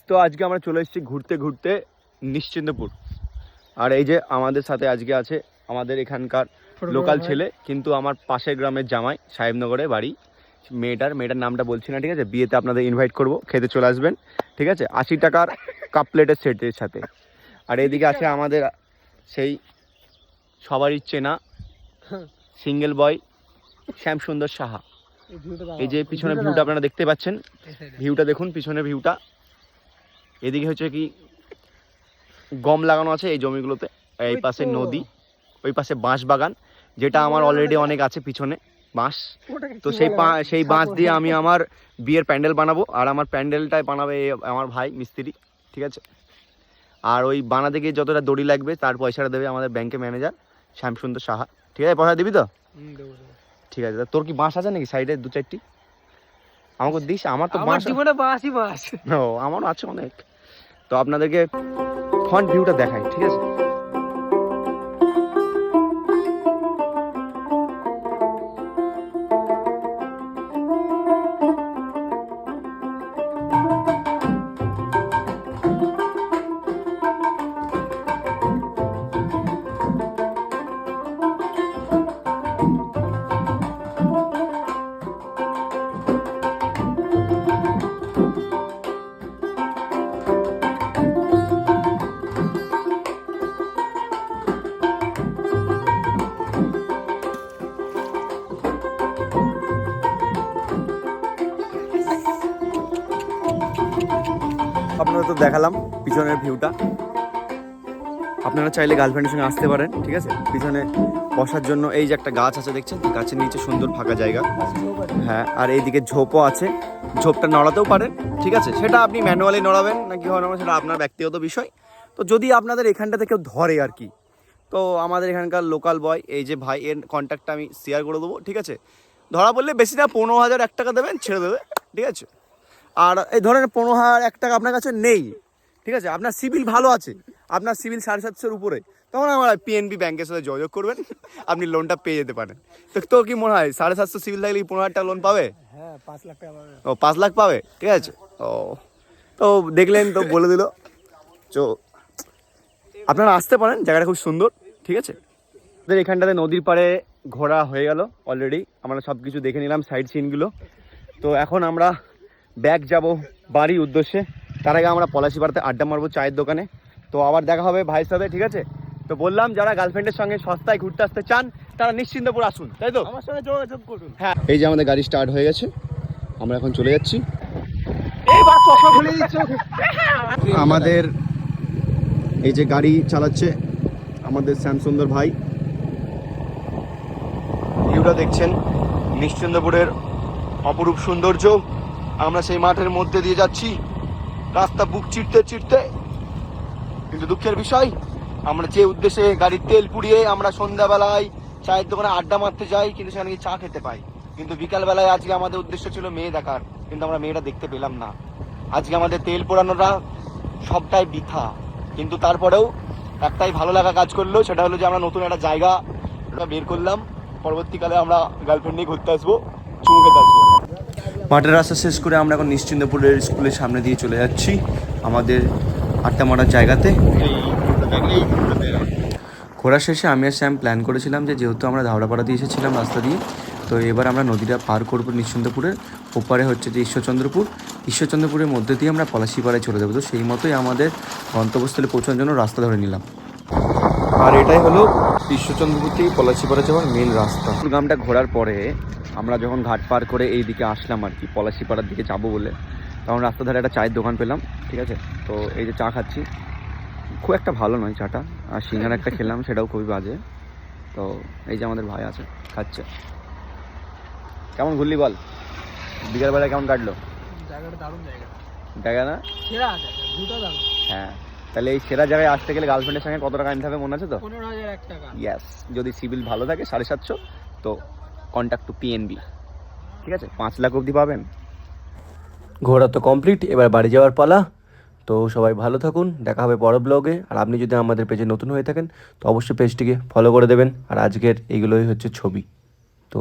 তো আজকে আমরা চলে এসেছি ঘুরতে ঘুরতে নিশ্চিন্তপুর। আর এই যে আমাদের সাথে আজকে আছে আমাদের এখানকার লোকাল ছেলে, কিন্তু আমার পাশের গ্রামের জামাই, সাহেবনগরে বাড়ি। মেয়েটার নামটা বলছি না, ঠিক আছে? বিয়েতে আপনাদের ইনভাইট করব, খেতে চলে আসবেন, ঠিক আছে? 80 টাকার কাপ প্লেটের সেটের সাথে। আর এদিকে আছে আমাদের সেই সবারই চেনা সিঙ্গেল বয় শ্যামসুন্দর সাহা। এই যে পিছনে ভিউটা আপনারা দেখতে পাচ্ছেন, ভিউটা দেখুন, পিছনের ভিউটা। এদিকে হচ্ছে কি গম লাগানো আছে এই জমিগুলোতে, এই পাশে নদী, ওই পাশে বাঁশ বাগান, যেটা আমার অলরেডি অনেক আছে পিছনে বাঁশ। তো সেই বাঁশ দিয়ে আমি আমার বিয়ের প্যান্ডেল বানাবো, আর আমার প্যান্ডেলটাই বানাবে আমার ভাই মিস্ত্রি, ঠিক আছে? আর ওই বানাতে গিয়ে যতটা দড়ি লাগবে তার পয়সাটা দেবে আমাদের ব্যাংকের ম্যানেজার শ্যামসুন্দর সাহা, ঠিক আছে? পয়সা দিবি তো? ঠিক আছে। তোর কি বাঁশ আছে নাকি সাইডে 2-4টি? আমাকে দিস। আমার তো বাঁশ, ও আমারও আছে অনেক। তো আপনাদেরকে ফ্রন্ট ভিউটা দেখাই, ঠিক আছে? আপনারা তো দেখালাম পিছনের ভিউটা। আপনারা চাইলে গার্লফ্রেন্ডের সঙ্গে আসতে পারেন, ঠিক আছে? পিছনে বসার জন্য এই যে একটা গাছ আছে দেখছেন, গাছের নিচে সুন্দর ফাঁকা জায়গা। হ্যাঁ, আর এইদিকে ঝোপও আছে, ঝোপটা নড়াতেও পারেন, ঠিক আছে? সেটা আপনি ম্যানুয়ালি নড়াবেন না কি হয় সেটা আপনার ব্যক্তিগত বিষয়। তো যদি আপনাদের এখানটাতে কেউ ধরে আর কি, তো আমাদের এখানকার লোকাল বয় এই যে ভাই, এর কন্ট্যাক্টটা আমি শেয়ার করে দেবো, ঠিক আছে? ধরা বললে বেশি না 15,001 টাকা দেবেন, ছেড়ে দেবে, ঠিক আছে? আর এই ধরেন 15,001 টাকা আপনার কাছে নেই, ঠিক আছে? আপনার সিভিল ভালো আছে, আপনার সিভিল 750-এর উপরে, তখন আমার পিএনবি ব্যাংকের সাথে যোগাযোগ করবেন, আপনি লোনটা পেয়ে যেতে পারেন। তো তোর কি মনে হয় 750 সিভিল থাকলে 15,000 টাকা লোন পাবে? হ্যাঁ, 5 লাখ টাকা পাবে। ও 5 লাখ পাবে, ঠিক আছে? ও তো দেখলেন তো, বলে দিল। তো আপনারা আসতে পারেন, জায়গাটা খুব সুন্দর, ঠিক আছে? আমাদের এখানটাতে নদীর পাড়ে ঘোরা হয়ে গেল অলরেডি, আমরা সব কিছু দেখে নিলাম সাইড সিনগুলো। তো এখন আমরা ব্যাক যাব বাড়ির উদ্দেশ্যে। তার আগে আমরা পলাশিপাড়াতে আড্ডা মারবো চায়ের দোকানে। তো আবার দেখা হবে ভাইয়ের সাথে, ঠিক আছে? তো বললাম, যারা গার্লফ্রেন্ডের সঙ্গে সস্তায় ঘুরতে আসতে চান তারা নিশ্চিন্তপুর আসুন, তাই তো? আমার সঙ্গে যোগাযোগ করুন। হ্যাঁ, এই যে আমাদের গাড়ি স্টার্ট হয়ে গেছে, আমরা এখন চলে যাচ্ছি। আমাদের এই যে গাড়ি চালাচ্ছে আমাদের শ্যামসুন্দর ভাই। ভিউটা দেখছেন নিশ্চিন্তপুরের অপরূপ সৌন্দর্য। আমরা সেই মাঠের মধ্যে দিয়ে যাচ্ছি, রাস্তা বুক চিরতে চিরতে। কিন্তু দুঃখের বিষয়, আমরা যে উদ্দেশ্যে গাড়ির তেল পুড়িয়ে আমরা সন্ধ্যাবেলায় চায়ের দোকানে আড্ডা মারতে যাই, কিন্তু সেখানে গিয়ে চা খেতে পাই। কিন্তু বিকালবেলায় আজকে আমাদের উদ্দেশ্য ছিল মেয়ে দেখার, কিন্তু আমরা মেয়েটা দেখতে পেলাম না। আজকে আমাদের তেল পোড়ানোটা সবটাই বৃথা। কিন্তু তারপরেও একটাই ভালো লাগা কাজ করলো, সেটা হলো যে আমরা নতুন একটা জায়গা বের করলাম। পরবর্তীকালে আমরা গার্লফ্রেন্ড নিয়ে ঘুরতে আসবো, চুমু খেতে আসবো। মাঠের রাস্তা শেষ করে আমরা এখন নিশ্চিন্তপুরের স্কুলের সামনে দিয়ে চলে যাচ্ছি আমাদের আড্ডা মারার জায়গাতে। ঘোরা শেষে আমি আর শ্যাম প্ল্যান করেছিলাম যে যেহেতু আমরা ধাওড়াপাড়া দিয়ে এসেছিলাম রাস্তা দিয়ে, তো এবার আমরা নদীটা পার করবো নিশ্চিন্তপুরের ওপারে হচ্ছে যে ঈশ্বরচন্দ্রপুরের মধ্যে দিয়ে আমরা পলাশিপাড়ায় চলে যাবো। তো সেই মতোই আমাদের গন্তব্যস্থলে পৌঁছানোর জন্য রাস্তা ধরে নিলাম। আর এটাই হলো ঈশ্বরচন্দ্রপুর থেকে পলাশিপাড়া যাওয়ার মেন রাস্তা। গ্রামটা ঘোরার পরে আমরা যখন ঘাট পার করে এই দিকে আসলাম আর কি, পলাশিপাড়ার দিকে যাবো বলে, তখন রাস্তা ধারে একটা চায়ের দোকান পেলাম, ঠিক আছে? তো এই যে চা খাচ্ছি, খুব একটা ভালো নয় চাটা, আর সিঙ্গারা একটা খেলাম, সেটাও খুবই বাজে। তো এই যে আমাদের ভাই আছে, খাচ্ছে। কেমন ঘুরলি বল, বিকালবেলায় কেমন কাটলো? জায়গাটা দারুণ জায়গা, জায়গা না সেরা জায়গা, ভিউটা দারুণ। হ্যাঁ, তাহলে এই সেরা জায়গায় আসতে গেলে গার্লফ্রেন্ডের সঙ্গে কত টাকা আনতে হবে মনে আছে তো? 15,001 টাকা। ইয়াস, যদি সিভিল ভালো থাকে 750, তো কন্ট্যাক্ট টু পিএনবি, ঠিক আছে? 5 লাখ অবধি পাবেন। ঘোরা তো কমপ্লিট, এবার বাড়ি যাওয়ার পালা। তো সবাই ভালো থাকুন, দেখা হবে পরের ব্লগে। আর আপনি যদি আমাদের পেজে নতুন হয়ে থাকেন তো অবশ্যই পেজটিকে ফলো করে দেবেন। আর আজকের এইগুলোই হচ্ছে ছবি। তো